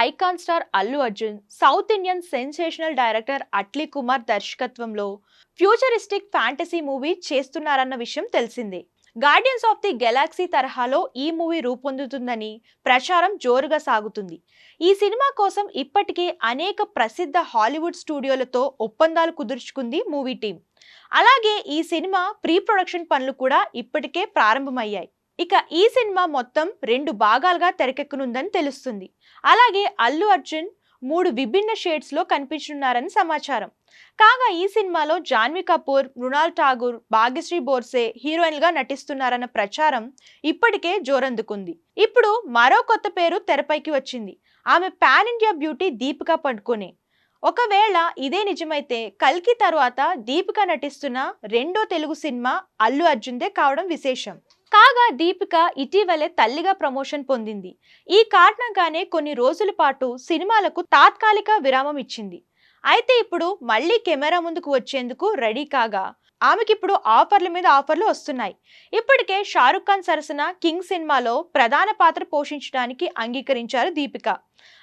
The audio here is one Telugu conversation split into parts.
Icon star Allu Arjun, south Indian sensational director Atlee Kumar దర్శకత్వంలో ఫ్యూచరిస్టిక్ ఫ్యాంటసీ మూవీ చేస్తున్నారన్న విషయం తెలిసిందే. గార్డియన్స్ ఆఫ్ ది గెలాక్సీ తరహాలో ఈ మూవీ రూపొందుతుందని ప్రచారం జోరుగా సాగుతుంది. ఈ సినిమా కోసం ఇప్పటికే అనేక ప్రసిద్ధ హాలీవుడ్ స్టూడియోలతో ఒప్పందాలు కుదుర్చుకుంది మూవీ టీం. అలాగే ఈ సినిమా ప్రీ ప్రొడక్షన్ పనులు కూడా ఇప్పటికే ప్రారంభమయ్యాయి. ఇక ఈ సినిమా మొత్తం 2 భాగాలుగా తెరకెక్కనుందని తెలుస్తుంది. అలాగే అల్లు అర్జున్ 3 విభిన్న షేడ్స్ లో కనిపించనున్నారని సమాచారం. కాగా ఈ సినిమాలో జాన్వీ కపూర్, మృణాల్ ఠాగూర్, భాగ్యశ్రీ బోర్సే హీరోయిన్లుగా నటిస్తున్నారన్న ప్రచారం ఇప్పటికే జోరందుకుంది. ఇప్పుడు మరో కొత్త పేరు తెరపైకి వచ్చింది. ఆమె పాన్ ఇండియా బ్యూటీ దీపికా పడుకోనే. ఒకవేళ ఇదే నిజమైతే కల్కి తర్వాత దీపిక నటిస్తున్న రెండో తెలుగు సినిమా అల్లు అర్జున్దే కావడం విశేషం. కాగా దీపిక ఇటీవలే తల్లిగా ప్రమోషన్ పొందింది. ఈ కారణంగానే కొన్ని రోజుల పాటు సినిమాలకు తాత్కాలిక విరామం ఇచ్చింది. అయితే ఇప్పుడు మళ్ళీ కెమెరా ముందుకు వచ్చేందుకు రెడీ కాగా ఆమెకిప్పుడు ఆఫర్ల మీద ఆఫర్లు వస్తున్నాయి. ఇప్పటికే షారుఖ్ ఖాన్ సరసన కింగ్ సినిమాలో ప్రధాన పాత్ర పోషించడానికి అంగీకరించారు దీపిక.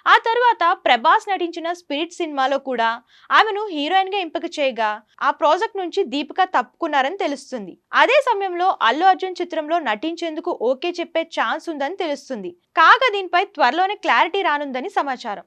ఆ తర్వాత ప్రభాస్ నటించిన స్పిరిట్ సినిమాలో కూడా ఆమెను హీరోయిన్ గా ఎంపిక చేయగా ఆ ప్రాజెక్ట్ నుంచి దీపిక తప్పుకున్నారని తెలుస్తుంది. అదే సమయంలో అల్లు అర్జున్ చిత్రంలో నటించేందుకు ఓకే చెప్పే ఛాన్స్ ఉందని తెలుస్తుంది. కాగా దీనిపై త్వరలోనే క్లారిటీ రానుందని సమాచారం.